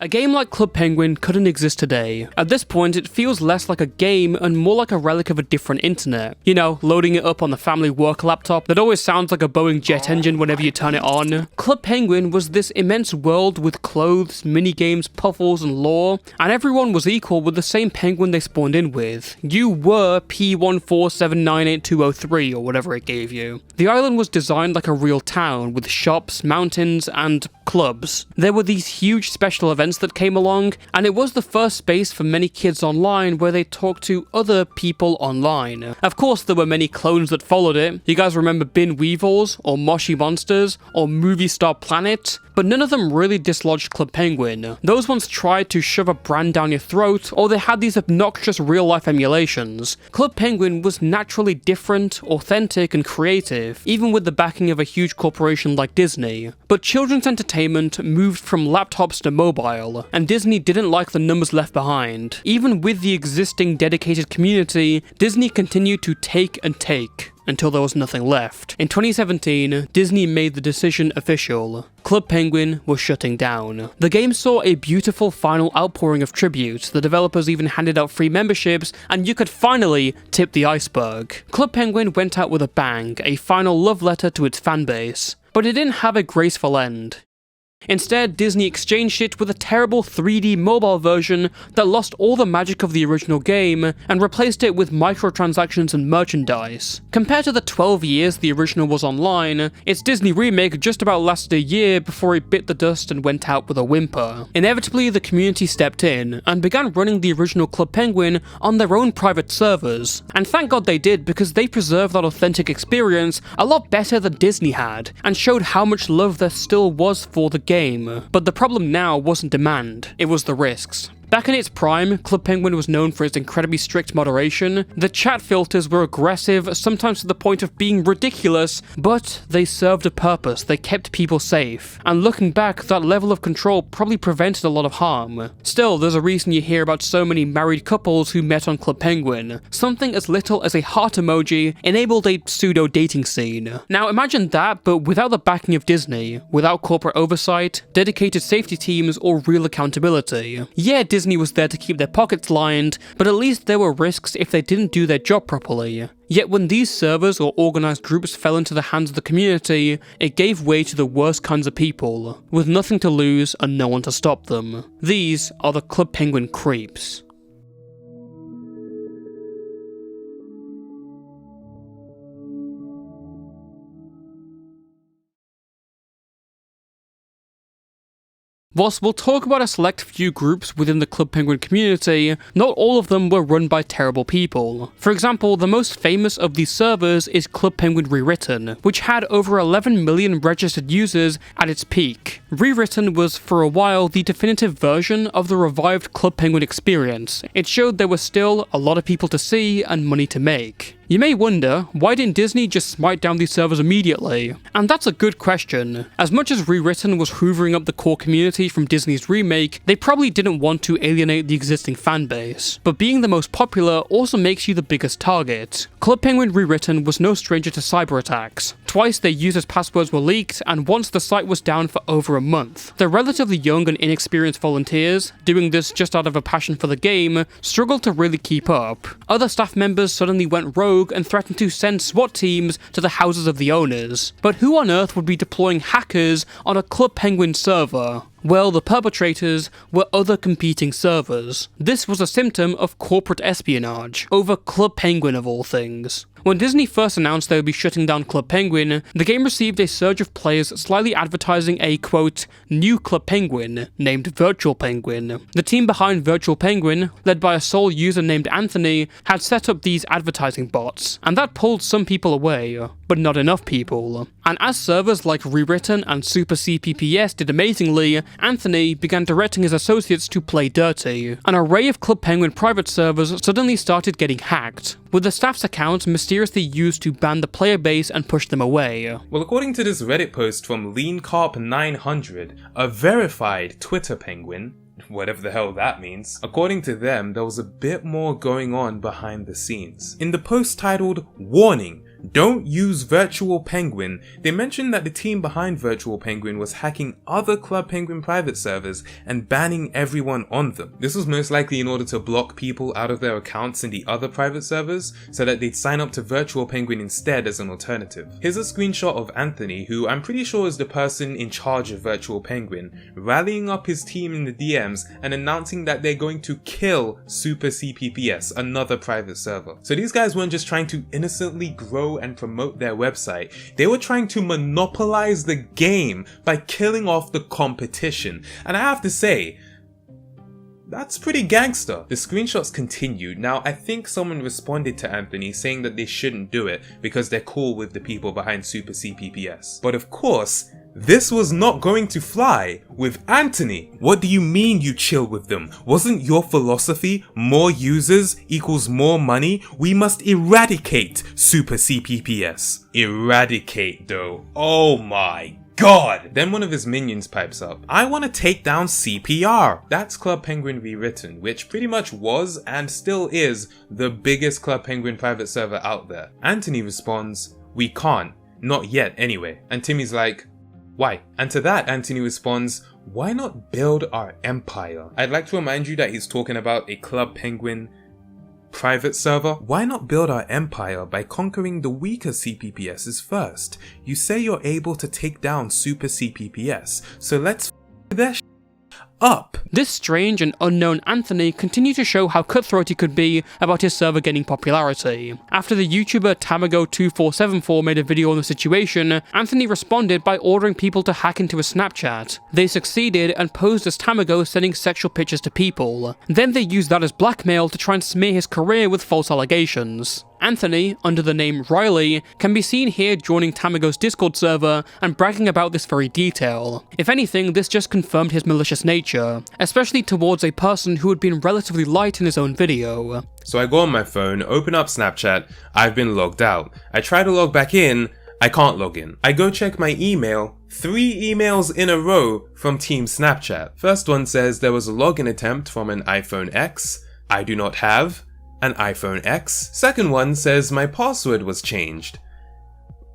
A game like Club Penguin couldn't exist today. At this point, it feels less like a game and more like a relic of a different internet. You know, loading it up on the family work laptop that always sounds like a Boeing jet engine whenever you turn it on. Club Penguin was this immense world with clothes, minigames, puffles, and lore, and everyone was equal with the same penguin they spawned in with. You were P147982003 or whatever it gave you. The island was designed like a real town with shops, mountains, and clubs. There were these huge special events that came along, and it was the first space for many kids online where they talked to other people online. Of course, there were many clones that followed it. You guys remember Bin Weevils, or Moshi Monsters, or Movie Star Planet? But none of them really dislodged Club Penguin. Those ones tried to shove a brand down your throat, or they had these obnoxious real-life emulations. Club Penguin was naturally different, authentic, and creative, even with the backing of a huge corporation like Disney. But children's entertainment moved from laptops to mobile, and Disney didn't like the numbers left behind. Even with the existing dedicated community, Disney continued to take and take, until there was nothing left. In 2017, Disney made the decision official. Club Penguin was shutting down. The game saw a beautiful final outpouring of tribute, the developers even handed out free memberships, and you could finally tip the iceberg. Club Penguin went out with a bang, a final love letter to its fanbase. But it didn't have a graceful end. Instead, Disney exchanged it with a terrible 3D mobile version that lost all the magic of the original game and replaced it with microtransactions and merchandise. Compared to the 12 years the original was online, its Disney remake just about lasted a year before it bit the dust and went out with a whimper. Inevitably, the community stepped in and began running the original Club Penguin on their own private servers. And thank God they did, because they preserved that authentic experience a lot better than Disney had, and showed how much love there still was for the game. But the problem now wasn't demand, it was the risks. Back in its prime, Club Penguin was known for its incredibly strict moderation. The chat filters were aggressive, sometimes to the point of being ridiculous, but they served a purpose, they kept people safe. And looking back, that level of control probably prevented a lot of harm. Still, there's a reason you hear about so many married couples who met on Club Penguin. Something as little as a heart emoji enabled a pseudo-dating scene. Now imagine that, but without the backing of Disney, without corporate oversight, dedicated safety teams, or real accountability. Yeah, Disney was there to keep their pockets lined, but at least there were risks if they didn't do their job properly. Yet when these servers or organised groups fell into the hands of the community, it gave way to the worst kinds of people, with nothing to lose and no one to stop them. These are the Club Penguin creeps. Whilst we'll talk about a select few groups within the Club Penguin community, not all of them were run by terrible people. For example, the most famous of these servers is Club Penguin Rewritten, which had over 11 million registered users at its peak. Rewritten was, for a while, the definitive version of the revived Club Penguin experience. It showed there were still a lot of people to see and money to make. You may wonder, why didn't Disney just smite down these servers immediately? And that's a good question. As much as Rewritten was hoovering up the core community from Disney's remake, they probably didn't want to alienate the existing fanbase. But being the most popular also makes you the biggest target. Club Penguin Rewritten was no stranger to cyber attacks. Twice their users' passwords were leaked, and once the site was down for over a month. The relatively young and inexperienced volunteers, doing this just out of a passion for the game, struggled to really keep up. Other staff members suddenly went rogue and threatened to send SWAT teams to the houses of the owners. But who on earth would be deploying hackers on a Club Penguin server? Well, the perpetrators were other competing servers. This was a symptom of corporate espionage, over Club Penguin of all things. When Disney first announced they would be shutting down Club Penguin, the game received a surge of players slyly advertising a, quote, new Club Penguin, named Virtual Penguin. The team behind Virtual Penguin, led by a sole user named Anthony, had set up these advertising bots, and that pulled some people away, but not enough people. And as servers like Rewritten and Super CPPS did amazingly, Anthony began directing his associates to play dirty. An array of Club Penguin private servers suddenly started getting hacked, with the staff's accounts mysteriously used to ban the player base and push them away. Well, according to this Reddit post from LeanCarp900, a verified Twitter penguin, whatever the hell that means, according to them, there was a bit more going on behind the scenes. In the post titled, "Warning, don't use Virtual Penguin. They mentioned that the team behind Virtual Penguin was hacking other Club Penguin private servers and banning everyone on them. This was most likely in order to block people out of their accounts in the other private servers so that they'd sign up to Virtual Penguin instead as an alternative. Here's a screenshot of Anthony, who I'm pretty sure is the person in charge of Virtual Penguin, rallying up his team in the DMs and announcing that they're going to kill Super CPPS, another private server. So these guys weren't just trying to innocently grow and promote their website, they were trying to monopolize the game by killing off the competition. And I have to say, that's pretty gangster. The screenshots continued. Now, I think someone responded to Anthony saying that they shouldn't do it because they're cool with the people behind Super CPPS. But of course, this was not going to fly with Anthony. What do you mean you chill with them? Wasn't your philosophy more users equals more money? We must eradicate Super CPPS. Eradicate though. Oh my God! Then one of his minions pipes up. I want to take down CPR. That's Club Penguin Rewritten, which pretty much was and still is the biggest Club Penguin private server out there. Anthony responds, we can't. Not yet anyway. And Timmy's like, why? And to that, Anthony responds, why not build our empire? I'd like to remind you that he's talking about a Club Penguin private server. Why not build our empire by conquering the weaker CPPSs first? You say you're able to take down Super CPPS, so let's f their up. This strange and unknown Anthony continued to show how cutthroat he could be about his server gaining popularity. After the YouTuber Tamago2474 made a video on the situation, Anthony responded by ordering people to hack into his Snapchat. They succeeded and posed as Tamago sending sexual pictures to people. Then they used that as blackmail to try and smear his career with false allegations. Anthony, under the name Riley, can be seen here joining Tamago's Discord server and bragging about this very detail. If anything, this just confirmed his malicious nature, especially towards a person who had been relatively light in his own video. So I go on my phone, open up Snapchat, I've been logged out. I try to log back in, I can't log in. I go check my email, 3 emails in a row from Team Snapchat. First one says there was a login attempt from an iPhone X. I do not have an iPhone X. Second one says my password was changed.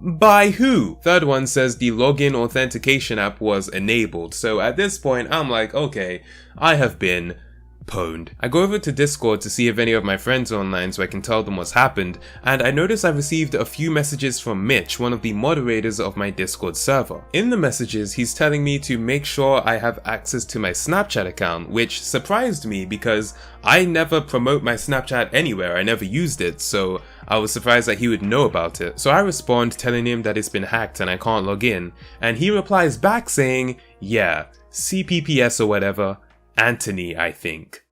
By who? Third one says the login authentication app was enabled. So at this point, I'm like, okay, I have been pwned. I go over to Discord to see if any of my friends are online so I can tell them what's happened, and I notice I received a few messages from Mitch, one of the moderators of my Discord server. In the messages, he's telling me to make sure I have access to my Snapchat account, which surprised me because I never promote my Snapchat anywhere, I never used it, so I was surprised that he would know about it. So I respond telling him that it's been hacked and I can't log in, and he replies back saying, yeah, CPPS or whatever, Anthony, I think.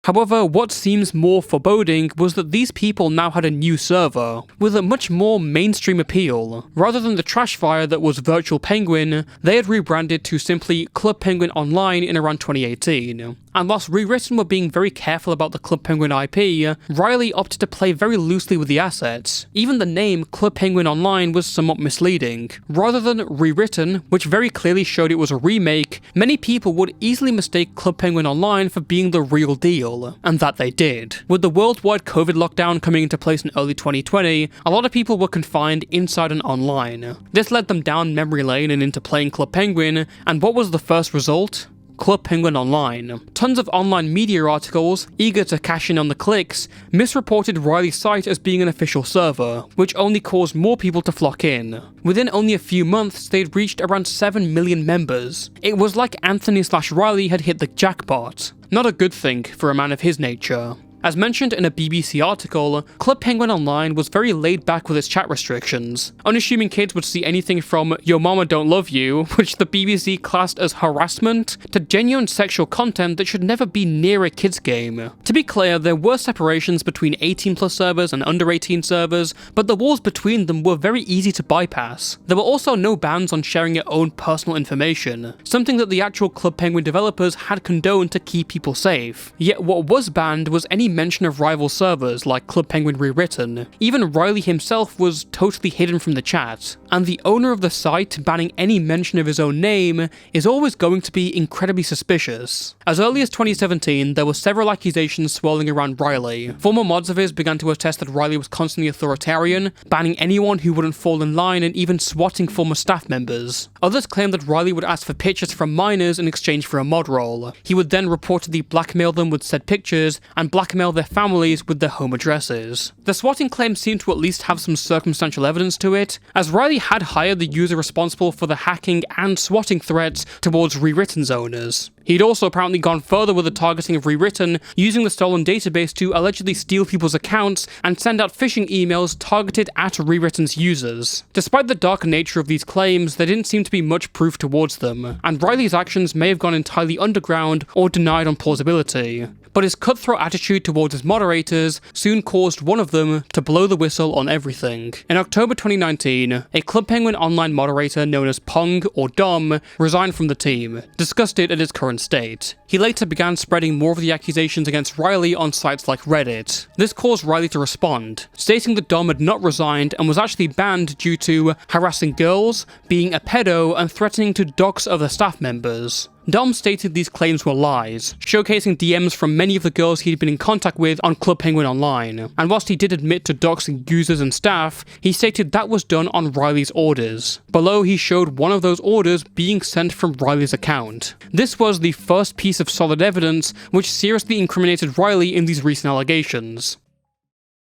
However, what seems more foreboding was that these people now had a new server, with a much more mainstream appeal. Rather than the trash fire that was Virtual Penguin, they had rebranded to simply Club Penguin Online in around 2018. And whilst Rewritten were being very careful about the Club Penguin IP, Riley opted to play very loosely with the assets. Even the name Club Penguin Online was somewhat misleading. Rather than Rewritten, which very clearly showed it was a remake, many people would easily mistake Club Penguin Online for being the real deal. And that they did. With the worldwide COVID lockdown coming into place in early 2020, a lot of people were confined inside and online. This led them down memory lane and into playing Club Penguin, and what was the first result? Club Penguin Online. Tons of online media articles, eager to cash in on the clicks, misreported Riley's site as being an official server, which only caused more people to flock in. Within only a few months, they'd reached around 7 million members. It was like Anthony/Riley had hit the jackpot. Not a good thing for a man of his nature. As mentioned in a BBC article, Club Penguin Online was very laid back with its chat restrictions. Unassuming kids would see anything from "Your mama don't love you," which the BBC classed as harassment, to genuine sexual content that should never be near a kids game. To be clear, there were separations between 18+ servers and under 18 servers, but the walls between them were very easy to bypass. There were also no bans on sharing your own personal information, something that the actual Club Penguin developers had condoned to keep people safe. Yet what was banned was any mention of rival servers like Club Penguin Rewritten. Even Riley himself was totally hidden from the chat, and the owner of the site banning any mention of his own name is always going to be incredibly suspicious. As early as 2017, there were several accusations swirling around Riley. Former mods of his began to attest that Riley was constantly authoritarian, banning anyone who wouldn't fall in line and even swatting former staff members. Others claimed that Riley would ask for pictures from minors in exchange for a mod role. He would then reportedly blackmail them with said pictures and blackmail their families with their home addresses. The swatting claim seemed to at least have some circumstantial evidence to it, as Riley had hired the user responsible for the hacking and swatting threats towards Rewritten's owners. He'd also apparently gone further with the targeting of Rewritten, using the stolen database to allegedly steal people's accounts and send out phishing emails targeted at Rewritten's users. Despite the darker nature of these claims, there didn't seem to be much proof towards them, and Riley's actions may have gone entirely underground or denied on plausibility. But his cutthroat attitude towards his moderators soon caused one of them to blow the whistle on everything. In October 2019, a Club Penguin online moderator known as Pong or Dom resigned from the team, disgusted at its current state. He later began spreading more of the accusations against Riley on sites like Reddit. This caused Riley to respond, stating that Dom had not resigned and was actually banned due to harassing girls, being a pedo, and threatening to dox other staff members. Dom stated these claims were lies, showcasing DMs from many of the girls he'd been in contact with on Club Penguin Online, and whilst he did admit to doxing users and staff, he stated that was done on Riley's orders. Below, he showed one of those orders being sent from Riley's account. This was the first piece of solid evidence which seriously incriminated Riley in these recent allegations.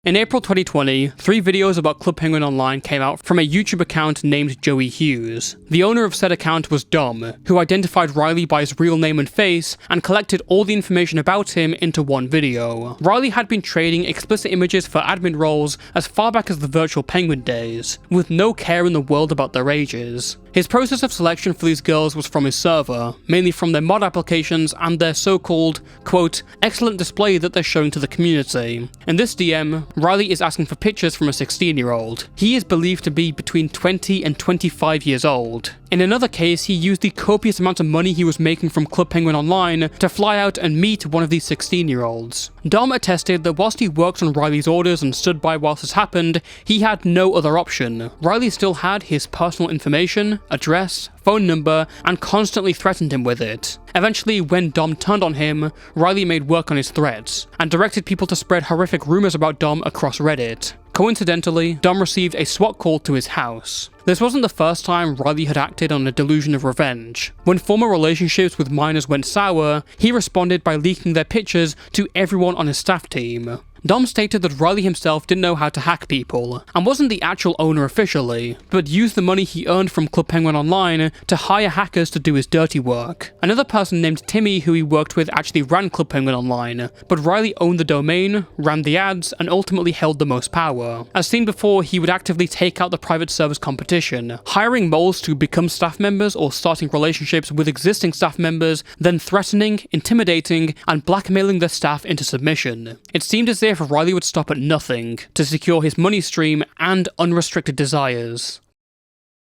In April 2020, 3 videos about Club Penguin Online came out from a YouTube account named Joey Hughes. The owner of said account was Dom, who identified Riley by his real name and face and collected all the information about him into one video. Riley had been trading explicit images for admin roles as far back as the Virtual Penguin days, with no care in the world about their ages. His process of selection for these girls was from his server, mainly from their mod applications and their so-called, quote, excellent display that they're showing to the community. In this DM, Riley is asking for pictures from a 16-year-old. He is believed to be between 20 and 25 years old. In another case, he used the copious amount of money he was making from Club Penguin Online to fly out and meet one of these 16-year-olds. Dom attested that whilst he worked on Riley's orders and stood by whilst this happened, he had no other option. Riley still had his personal information, address, phone number, and constantly threatened him with it. Eventually, when Dom turned on him, Riley made work on his threats, and directed people to spread horrific rumors about Dom across Reddit. Coincidentally, Dom received a SWAT call to his house. This wasn't the first time Riley had acted on a delusion of revenge. When former relationships with minors went sour, he responded by leaking their pictures to everyone on his staff team. Dom stated that Riley himself didn't know how to hack people, and wasn't the actual owner officially, but used the money he earned from Club Penguin Online to hire hackers to do his dirty work. Another person named Timmy who he worked with actually ran Club Penguin Online, but Riley owned the domain, ran the ads, and ultimately held the most power. As seen before, he would actively take out the private servers competition, hiring moles to become staff members or starting relationships with existing staff members, then threatening, intimidating, and blackmailing their staff into submission. It seemed as if Riley would stop at nothing to secure his money stream and unrestricted desires.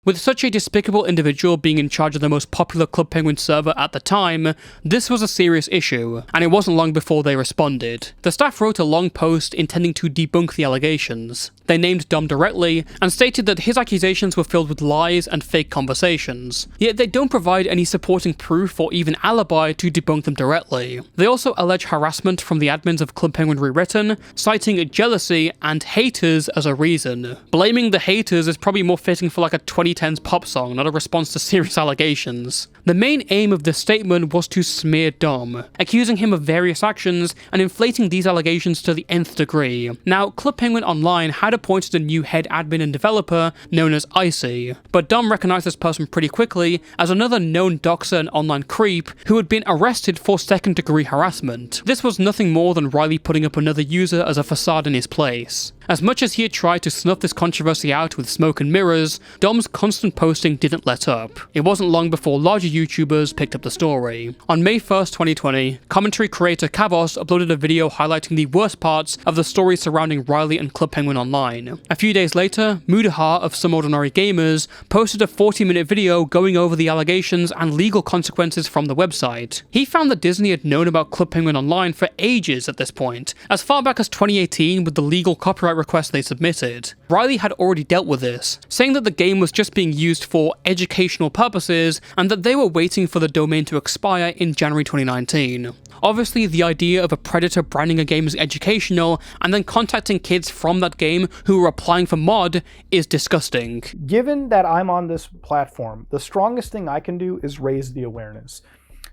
With such a despicable individual being in charge of the most popular Club Penguin server at the time, this was a serious issue, and it wasn't long before they responded. The staff wrote a long post intending to debunk the allegations. They named Dom directly, and stated that his accusations were filled with lies and fake conversations, yet they don't provide any supporting proof or even alibi to debunk them directly. They also allege harassment from the admins of Club Penguin Rewritten, citing jealousy and haters as a reason. Blaming the haters is probably more fitting for like a 2010s pop song, not a response to serious allegations. The main aim of this statement was to smear Dom, accusing him of various actions and inflating these allegations to the nth degree. Now, Club Penguin Online had appointed a new head admin and developer known as Icy, but Dom recognized this person pretty quickly as another known doxer and online creep who had been arrested for second-degree harassment. This was nothing more than Riley putting up another user as a facade in his place. As much as he had tried to snuff this controversy out with smoke and mirrors, Dom's constant posting didn't let up. It wasn't long before larger YouTubers picked up the story. On May 1st, 2020, commentary creator Kavos uploaded a video highlighting the worst parts of the story surrounding Riley and Club Penguin Online. A few days later, Mudahar of Some Ordinary Gamers posted a 40-minute video going over the allegations and legal consequences from the website. He found that Disney had known about Club Penguin Online for ages at this point, as far back as 2018 with the legal copyright request they submitted. Riley had already dealt with this, saying that the game was just being used for educational purposes and that they were waiting for the domain to expire in January 2019. Obviously, the idea of a predator branding a game as educational and then contacting kids from that game who are applying for mod is disgusting. Given that I'm on this platform, the strongest thing I can do is raise the awareness.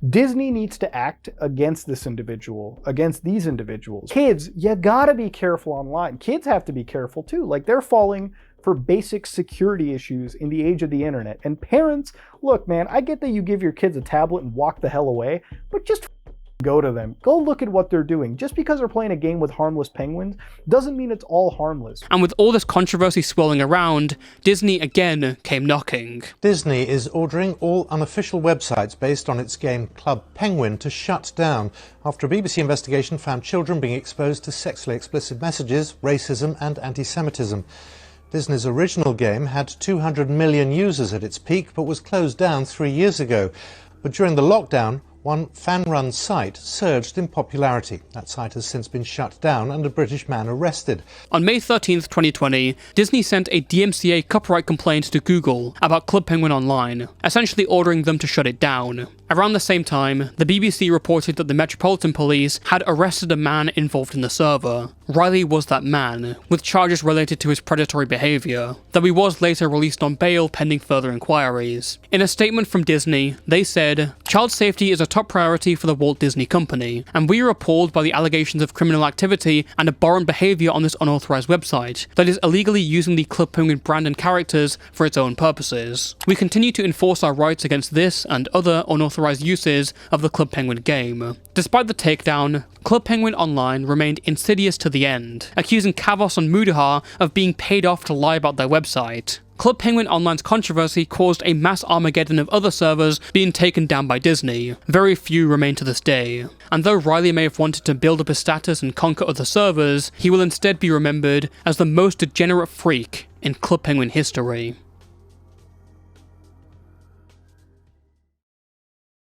Disney needs to act against this individual, against these individuals. Kids, you gotta be careful online. Kids have to be careful too. Like, they're falling for basic security issues in the age of the internet. And parents, look, man, I get that you give your kids a tablet and walk the hell away, but just go to them. Go look at what they're doing. Just because they're playing a game with harmless penguins doesn't mean it's all harmless. And with all this controversy swirling around, Disney again came knocking. Disney is ordering all unofficial websites based on its game Club Penguin to shut down after a BBC investigation found children being exposed to sexually explicit messages, racism and anti-Semitism. Disney's original game had 200 million users at its peak but was closed down 3 years ago. But during the lockdown, one fan-run site surged in popularity. That site has since been shut down and a British man arrested. On May 13th, 2020, Disney sent a DMCA copyright complaint to Google about Club Penguin Online, essentially ordering them to shut it down. Around the same time, the BBC reported that the Metropolitan Police had arrested a man involved in the server. Riley was that man, with charges related to his predatory behaviour, though he was later released on bail pending further inquiries. In a statement from Disney, they said, "Child safety is a top priority for the Walt Disney Company, and we are appalled by the allegations of criminal activity and abhorrent behaviour on this unauthorised website that is illegally using the Club Penguin brand and characters for its own purposes. We continue to enforce our rights against this and other unauthorised uses of the Club Penguin game." Despite the takedown, Club Penguin Online remained insidious to the end, accusing Kavos and Mudahar of being paid off to lie about their website. Club Penguin Online's controversy caused a mass Armageddon of other servers being taken down by Disney. Very few remain to this day. And though Riley may have wanted to build up his status and conquer other servers, he will instead be remembered as the most degenerate freak in Club Penguin history.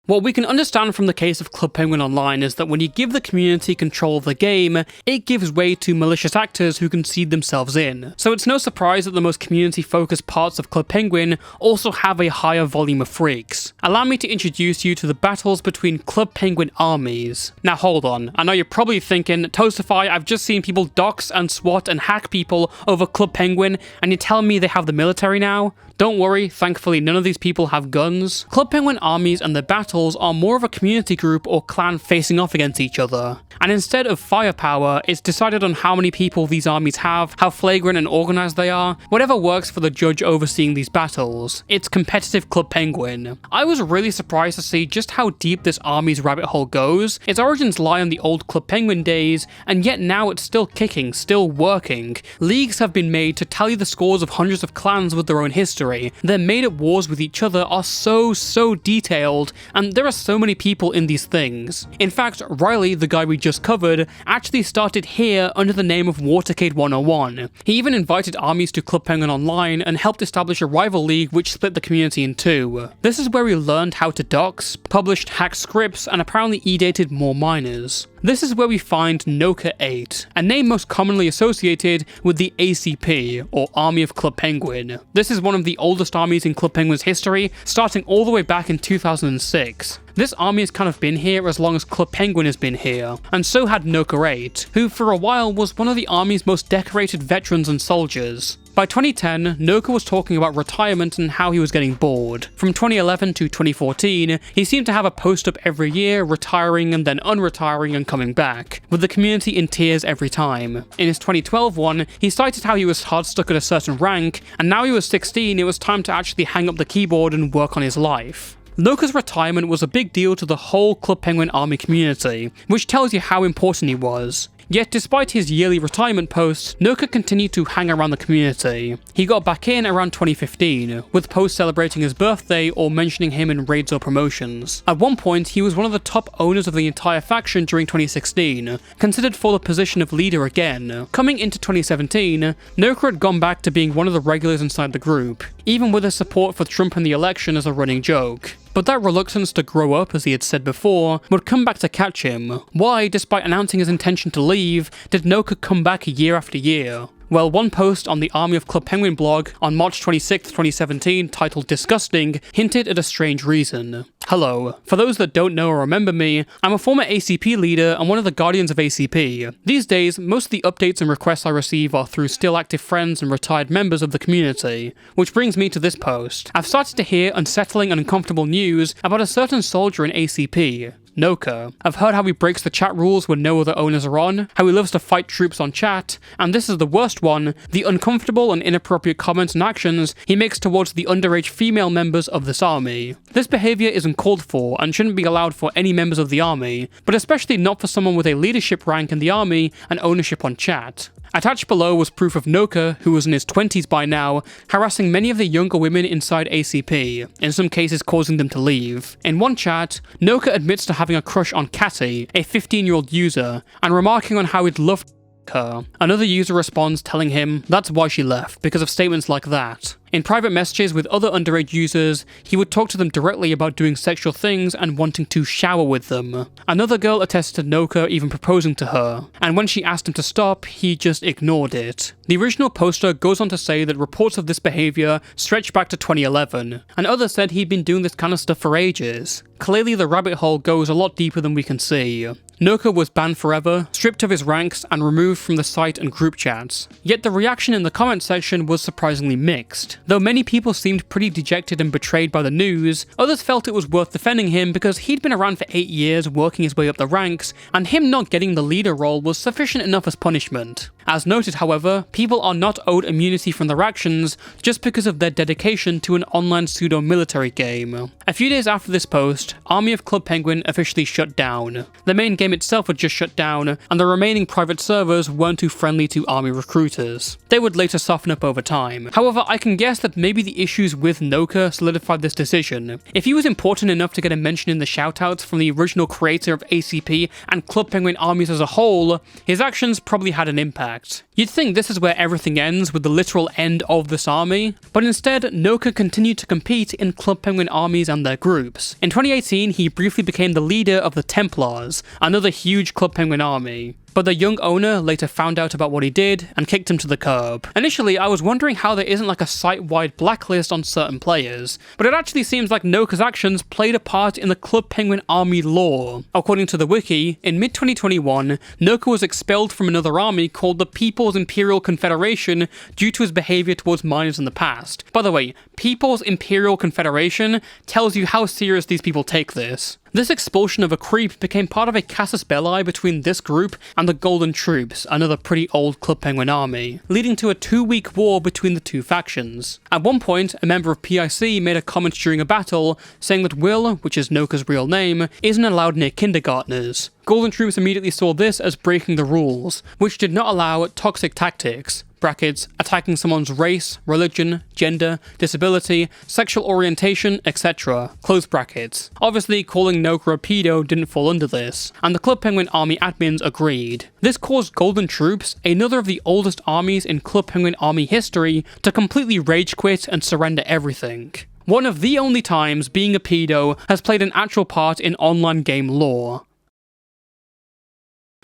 What we can understand from the case of Club Penguin Online is that when you give the community control of the game, it gives way to malicious actors who can see themselves in. So it's no surprise that the most community-focused parts of Club Penguin also have a higher volume of freaks. Allow me to introduce you to the battles between Club Penguin armies. Now hold on, I know you're probably thinking, Toastify, I've just seen people dox and SWAT and hack people over Club Penguin, and you're telling me they have the military now? Don't worry, thankfully none of these people have guns. Club Penguin armies and their battles are more of a community group or clan facing off against each other. And instead of firepower, it's decided on how many people these armies have, how flagrant and organised they are, whatever works for the judge overseeing these battles. It's competitive Club Penguin. I was really surprised to see just how deep this army's rabbit hole goes. Its origins lie in the old Club Penguin days, and yet now it's still kicking, still working. Leagues have been made to tally the scores of hundreds of clans with their own history. Their made-up wars with each other are so detailed, and there are so many people in these things. In fact, Riley, the guy we just covered, actually started here under the name of Watercade 101. He even invited armies to Club Penguin Online and helped establish a rival league which split the community in two. This is where he learned how to dox, published hacked scripts, and apparently e-dated more minors. This is where we find Noka 8, a name most commonly associated with the ACP, or Army of Club Penguin. This is one of the oldest armies in Club Penguin's history, starting all the way back in 2006. This army has kind of been here as long as Club Penguin has been here, and so had Noka 8, who for a while was one of the army's most decorated veterans and soldiers. By 2010, Noka was talking about retirement and how he was getting bored. From 2011 to 2014, he seemed to have a post up every year, retiring and then unretiring and coming back, with the community in tears every time. In his 2012 one, he cited how he was hard stuck at a certain rank, and now he was 16, it was time to actually hang up the keyboard and work on his life. Noka's retirement was a big deal to the whole Club Penguin army community, which tells you how important he was. Yet despite his yearly retirement posts, Noka continued to hang around the community. He got back in around 2015, with posts celebrating his birthday or mentioning him in raids or promotions. At one point, he was one of the top owners of the entire faction during 2016, considered for the position of leader again. Coming into 2017, Noka had gone back to being one of the regulars inside the group, even with his support for Trump in the election as a running joke. But that reluctance to grow up, as he had said before, would come back to catch him. Why, despite announcing his intention to leave, did Noka come back year after year? Well, one post on the Army of Club Penguin blog on March 26, 2017, titled Disgusting, hinted at a strange reason. Hello. For those that don't know or remember me, I'm a former ACP leader and one of the guardians of ACP. These days, most of the updates and requests I receive are through still active friends and retired members of the community, which brings me to this post. I've started to hear unsettling and uncomfortable news about a certain soldier in ACP, Noka. I've heard how he breaks the chat rules when no other owners are on, how he loves to fight troops on chat, and this is the worst one, the uncomfortable and inappropriate comments and actions he makes towards the underage female members of this army. This behaviour is uncalled for and shouldn't be allowed for any members of the army, but especially not for someone with a leadership rank in the army and ownership on chat. Attached below was proof of Noka, who was in his 20s by now, harassing many of the younger women inside ACP, in some cases causing them to leave. In one chat, Noka admits to having a crush on Catty, a 15-year-old user, and remarking on how he'd love to her. Another user responds telling him that's why she left, because of statements like that. In private messages with other underage users, he would talk to them directly about doing sexual things and wanting to shower with them. Another girl attested to Noka even proposing to her, and when she asked him to stop, he just ignored it. The original poster goes on to say that reports of this behaviour stretch back to 2011, and others said he'd been doing this kind of stuff for ages. Clearly the rabbit hole goes a lot deeper than we can see. Noka was banned forever, stripped of his ranks, and removed from the site and group chats. Yet the reaction in the comment section was surprisingly mixed. Though many people seemed pretty dejected and betrayed by the news, others felt it was worth defending him because he'd been around for 8 years working his way up the ranks, and him not getting the leader role was sufficient enough as punishment. As noted, however, people are not owed immunity from their actions just because of their dedication to an online pseudo-military game. A few days after this post, Army of Club Penguin officially shut down. The main game itself had just shut down, and the remaining private servers weren't too friendly to army recruiters. They would later soften up over time. However, I can guess that maybe the issues with Noka solidified this decision. If he was important enough to get a mention in the shoutouts from the original creator of ACP and Club Penguin armies as a whole, his actions probably had an impact. You'd think this is where everything ends, with the literal end of this army, but instead Noka continued to compete in Club Penguin armies and their groups. In 2018, he briefly became the leader of the Templars, another huge Club Penguin army. But the young owner later found out about what he did and kicked him to the curb. Initially, I was wondering how there isn't like a site-wide blacklist on certain players, but it actually seems like Noka's actions played a part in the Club Penguin army lore. According to the wiki, in mid-2021, Noka was expelled from another army called the People's Imperial Confederation due to his behavior towards minors in the past. By the way, People's Imperial Confederation tells you how serious these people take this. This expulsion of a creep became part of a casus belli between this group and the Golden Troops, another pretty old Club Penguin army, leading to a 2-week war between the two factions. At one point, a member of PIC made a comment during a battle saying that Will, which is Noka's real name, isn't allowed near kindergartners. Golden Troops immediately saw this as breaking the rules, which did not allow toxic tactics. Brackets, attacking someone's race, religion, gender, disability, sexual orientation, etc. Close brackets. Obviously, calling Noka a pedo didn't fall under this, and the Club Penguin army admins agreed. This caused Golden Troops, another of the oldest armies in Club Penguin army history, to completely rage quit and surrender everything. One of the only times being a pedo has played an actual part in online game lore.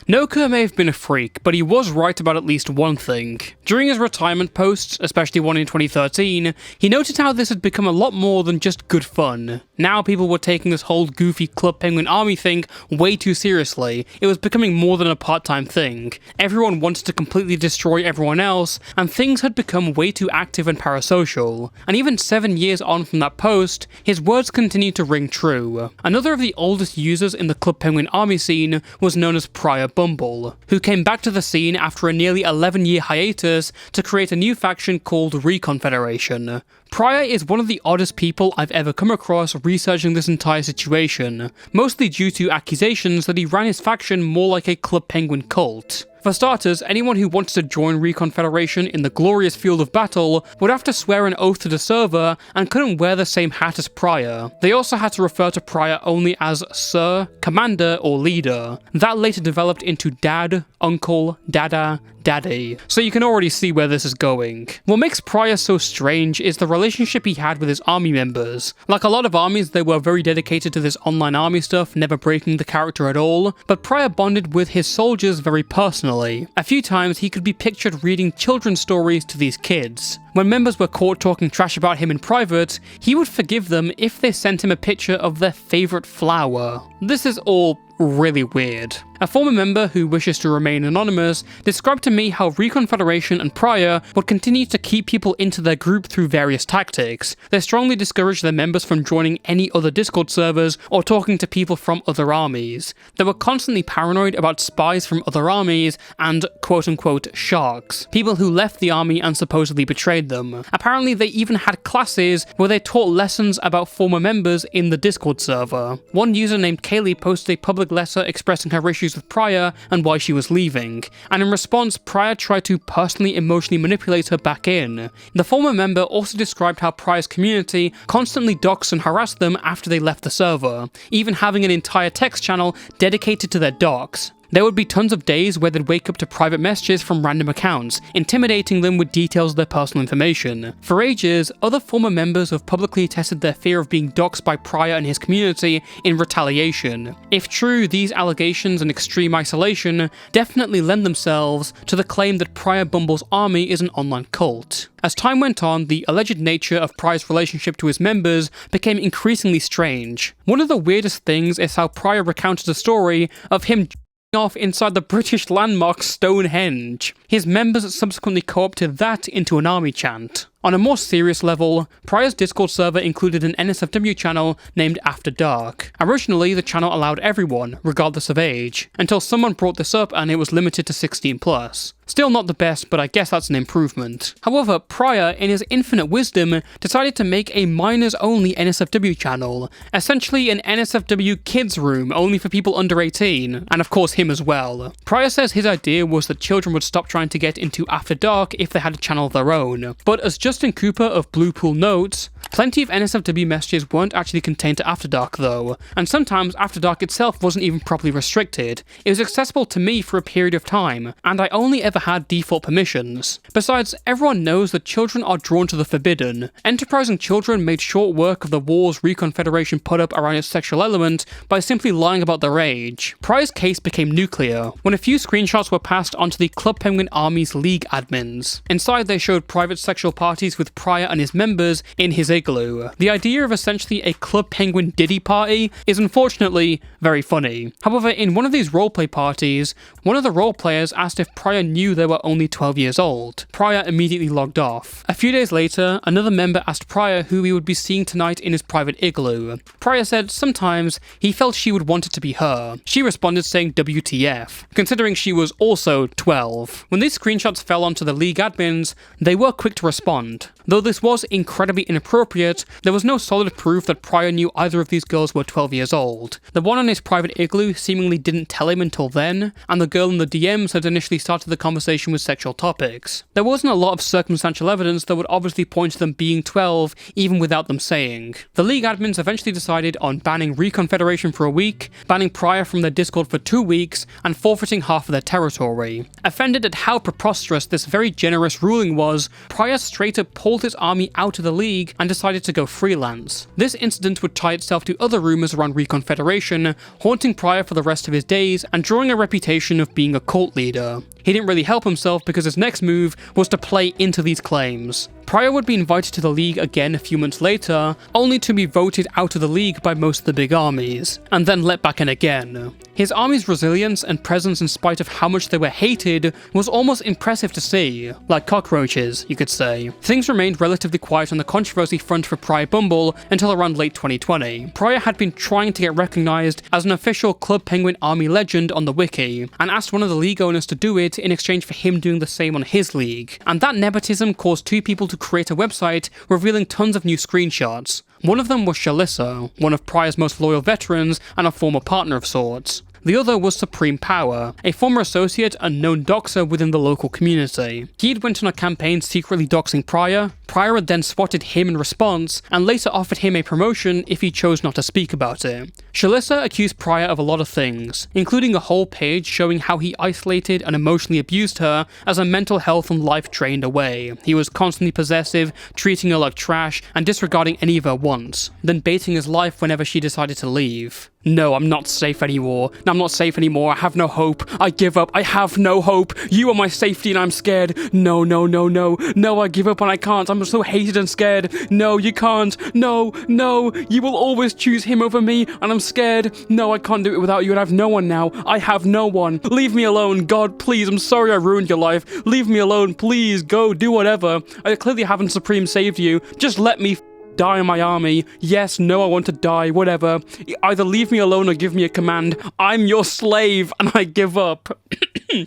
Noka may have been a freak, but he was right about at least one thing. During his retirement posts, especially one in 2013, he noted how this had become a lot more than just good fun. Now people were taking this whole goofy Club Penguin army thing way too seriously. It was becoming more than a part-time thing. Everyone wanted to completely destroy everyone else, and things had become way too active and parasocial. And even 7 years on from that post, his words continued to ring true. Another of the oldest users in the Club Penguin army scene was known as Bumble, who came back to the scene after a nearly 11-year hiatus to create a new faction called Recon Federation. Pryor is one of the oddest people I've ever come across researching this entire situation, mostly due to accusations that he ran his faction more like a Club Penguin cult. For starters, anyone who wanted to join Reconfederation in the glorious field of battle would have to swear an oath to the server and couldn't wear the same hat as Prior. They also had to refer to Prior only as Sir, Commander, or Leader. That later developed into Dad, Uncle, Dada, Daddy, so you can already see where this is going. What makes Prior so strange is the relationship he had with his army members. Like a lot of armies, they were very dedicated to this online army stuff, never breaking the character at all, but Prior bonded with his soldiers very personally. A few times he could be pictured reading children's stories to these kids. When members were caught talking trash about him in private, he would forgive them if they sent him a picture of their favourite flower. This is all really weird. A former member who wishes to remain anonymous described to me how Reconfederation and Prior would continue to keep people into their group through various tactics. They strongly discouraged their members from joining any other Discord servers or talking to people from other armies. They were constantly paranoid about spies from other armies and quote-unquote sharks, people who left the army and supposedly betrayed them. Apparently they even had classes where they taught lessons about former members in the Discord server. One user named Kaylee posted a public letter expressing her issues with Prior and why she was leaving, and in response Prior tried to personally emotionally manipulate her back in. The former member also described how Prior's community constantly doxed and harassed them after they left the server, even having an entire text channel dedicated to their dox. There would be tons of days where they'd wake up to private messages from random accounts, intimidating them with details of their personal information. For ages, other former members have publicly attested their fear of being doxxed by Prior and his community in retaliation. If true, these allegations and extreme isolation definitely lend themselves to the claim that Prior Bumble's army is an online cult. As time went on, the alleged nature of Prior's relationship to his members became increasingly strange. One of the weirdest things is how Prior recounted a story of him off inside the British landmark Stonehenge. His members subsequently co-opted that into an army chant. On a more serious level, Prior's Discord server included an NSFW channel named After Dark. Originally, the channel allowed everyone, regardless of age, until someone brought this up and it was limited to 16+. Still not the best, but I guess that's an improvement. However, Prior, in his infinite wisdom, decided to make a minors-only NSFW channel, essentially an NSFW kids room only for people under 18, and of course him as well. Prior says his idea was that children would stop trying to get into After Dark if they had a channel of their own, but as Justin Cooper of Bluepool notes, plenty of NSFW messages weren't actually contained to After Dark though, and sometimes After Dark itself wasn't even properly restricted. It was accessible to me for a period of time, and I only ever had default permissions. Besides, everyone knows that children are drawn to the forbidden. Enterprising children made short work of the wars Reconfederation put up around its sexual element by simply lying about their age. Prior's case became nuclear when a few screenshots were passed onto the Club Penguin Army's League admins. Inside they showed private sexual parties with Prior and his members in his igloo. The idea of essentially a Club Penguin Diddy party is unfortunately very funny. However, in one of these roleplay parties, one of the roleplayers asked if Prior knew they were only 12 years old. Prior immediately logged off. A few days later, another member asked Prior who he would be seeing tonight in his private igloo. Prior said sometimes he felt she would want it to be her. She responded saying WTF, considering she was also 12. When these screenshots fell onto the League admins, they were quick to respond. Though this was incredibly inappropriate, there was no solid proof that Prior knew either of these girls were 12 years old. The one on his private igloo seemingly didn't tell him until then, and the girl in the DMs had initially started the conversation with sexual topics. There wasn't a lot of circumstantial evidence that would obviously point to them being 12, even without them saying. The League admins eventually decided on banning Reconfederation for a week, banning Prior from their Discord for 2 weeks, and forfeiting half of their territory. Offended at how preposterous this very generous ruling was, Prior straight up pulled his army out of the League and decided to go freelance. This incident would tie itself to other rumours around Reconfederation, haunting Prior for the rest of his days and drawing a reputation of being a cult leader. He didn't really help himself because his next move was to play into these claims. Prior would be invited to the League again a few months later, only to be voted out of the League by most of the big armies, and then let back in again. His army's resilience and presence in spite of how much they were hated was almost impressive to see, like cockroaches, you could say. Things remained relatively quiet on the controversy front for Prior Bumble until around late 2020. Prior had been trying to get recognised as an official Club Penguin Army legend on the wiki, and asked one of the League owners to do it in exchange for him doing the same on his League, and that nepotism caused two people to create a website revealing tons of new screenshots. One of them was Shalissa, one of Prior's most loyal veterans and a former partner of sorts. The other was Supreme Power, a former associate and known doxer within the local community. He'd went on a campaign secretly doxing Pryor. Pryor had then swatted him in response, and later offered him a promotion if he chose not to speak about it. Shalissa accused Pryor of a lot of things, including a whole page showing how he isolated and emotionally abused her as her mental health and life drained away. He was constantly possessive, treating her like trash, and disregarding any of her wants, then baiting his life whenever she decided to leave. No, I'm not safe anymore. I'm not safe anymore. I have no hope. I give up. I have no hope. You are my safety and I'm scared. No, no, no, no. No, I give up and I can't. I'm so hated and scared. No, you can't. No, no. You will always choose him over me and I'm scared. No, I can't do it without you and I have no one now. I have no one. Leave me alone. God, please. I'm sorry I ruined your life. Leave me alone. Please. Go. Do whatever. I clearly haven't Supreme saved you. Just let me die in my army. Yes, no, I want to die, whatever. Either leave me alone or give me a command. I'm your slave and I give up.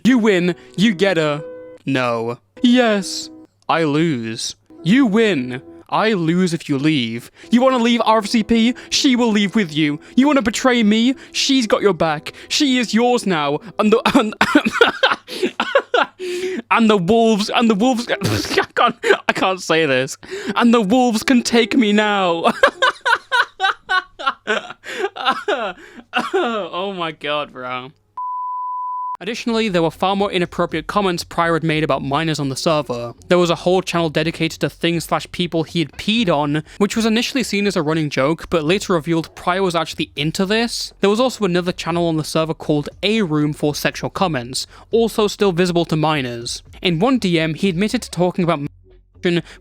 You win. You get her. No. Yes. I lose. You win. I lose if you leave. You want to leave RFCP? She will leave with you. You want to betray me? She's got your back. She is yours now. And the and the wolves I can't say this. And the wolves can take me now. Oh my god, bro. Additionally, there were far more inappropriate comments Pryor had made about minors on the server. There was a whole channel dedicated to things/people he had peed on, which was initially seen as a running joke, but later revealed Pryor was actually into this. There was also another channel on the server called A Room for sexual comments, also still visible to minors. In one DM, he admitted to talking about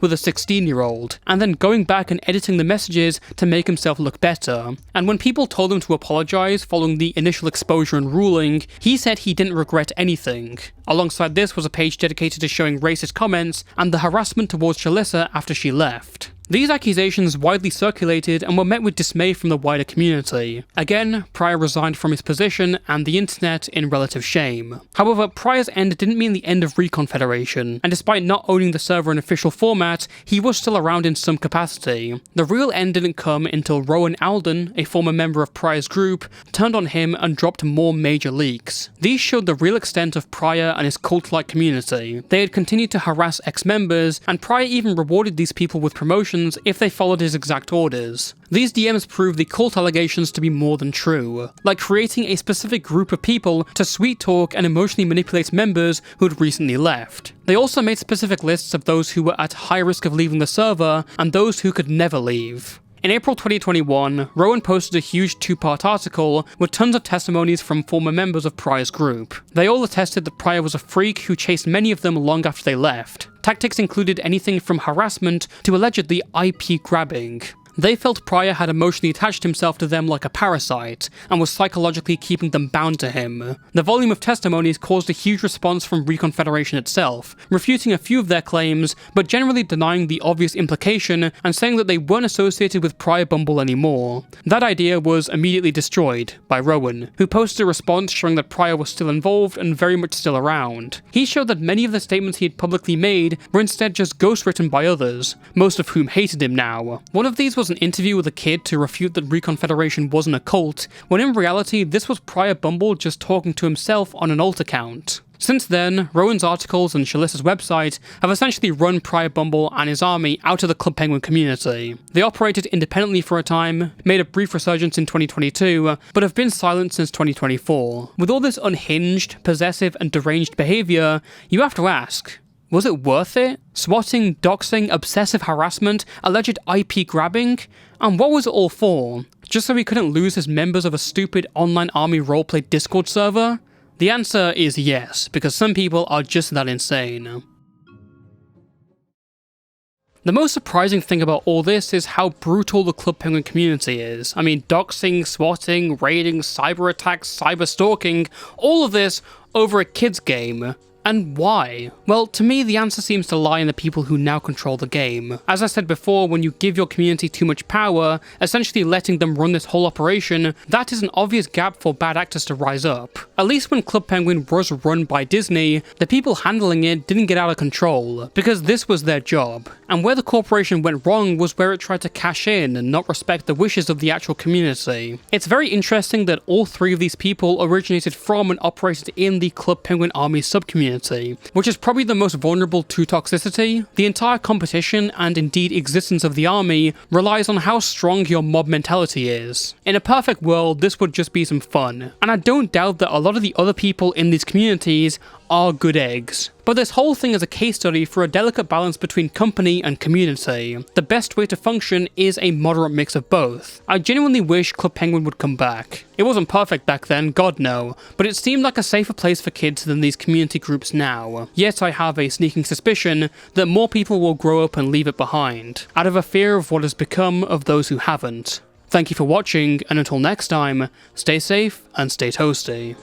with a 16-year-old, and then going back and editing the messages to make himself look better. And when people told him to apologize following the initial exposure and ruling, he said he didn't regret anything. Alongside this was a page dedicated to showing racist comments and the harassment towards Shalissa after she left. These accusations widely circulated and were met with dismay from the wider community. Again, Pryor resigned from his position and the internet in relative shame. However, Pryor's end didn't mean the end of Recon Federation, and despite not owning the server in official format, he was still around in some capacity. The real end didn't come until Rowan Alden, a former member of Pryor's group, turned on him and dropped more major leaks. These showed the real extent of Pryor and his cult-like community. They had continued to harass ex-members, and Pryor even rewarded these people with promotions if they followed his exact orders. These DMs proved the cult allegations to be more than true, like creating a specific group of people to sweet talk and emotionally manipulate members who had recently left. They also made specific lists of those who were at high risk of leaving the server and those who could never leave. In April 2021, Rowan posted a huge 2-part article with tons of testimonies from former members of Pryor's group. They all attested that Pryor was a freak who chased many of them long after they left. Tactics included anything from harassment to allegedly IP grabbing. They felt Pryor had emotionally attached himself to them like a parasite, and was psychologically keeping them bound to him. The volume of testimonies caused a huge response from Recon Federation itself, refuting a few of their claims, but generally denying the obvious implication and saying that they weren't associated with Pryor Bumble anymore. That idea was immediately destroyed by Rowan, who posted a response showing that Pryor was still involved and very much still around. He showed that many of the statements he had publicly made were instead just ghostwritten by others, most of whom hated him now. One of these was an interview with a kid to refute that Recon Federation wasn't a cult, when in reality this was Pryor Bumble just talking to himself on an alt account. Since then, Rowan's articles and Shalissa's website have essentially run Pryor Bumble and his army out of the Club Penguin community. They operated independently for a time, made a brief resurgence in 2022, but have been silent since 2024. With all this unhinged, possessive and deranged behaviour, you have to ask, was it worth it? Swatting, doxing, obsessive harassment, alleged IP grabbing? And what was it all for? Just so he couldn't lose his members of a stupid online army roleplay Discord server? The answer is yes, because some people are just that insane. The most surprising thing about all this is how brutal the Club Penguin community is. I mean, doxing, swatting, raiding, cyber attacks, cyber stalking, all of this over a kid's game. And why? Well, to me, the answer seems to lie in the people who now control the game. As I said before, when you give your community too much power, essentially letting them run this whole operation, that is an obvious gap for bad actors to rise up. At least when Club Penguin was run by Disney, the people handling it didn't get out of control, because this was their job. And where the corporation went wrong was where it tried to cash in and not respect the wishes of the actual community. It's very interesting that all three of these people originated from and operated in the Club Penguin Army subcommunity, which is probably the most vulnerable to toxicity. The entire competition and indeed existence of the army relies on how strong your mob mentality is. In a perfect world, this would just be some fun, and I don't doubt that a lot of the other people in these communities are good eggs. But this whole thing is a case study for a delicate balance between company and community. The best way to function is a moderate mix of both. I genuinely wish Club Penguin would come back. It wasn't perfect back then, God no, but it seemed like a safer place for kids than these community groups now. Yet I have a sneaking suspicion that more people will grow up and leave it behind, out of a fear of what has become of those who haven't. Thank you for watching, and until next time, stay safe and stay toasty.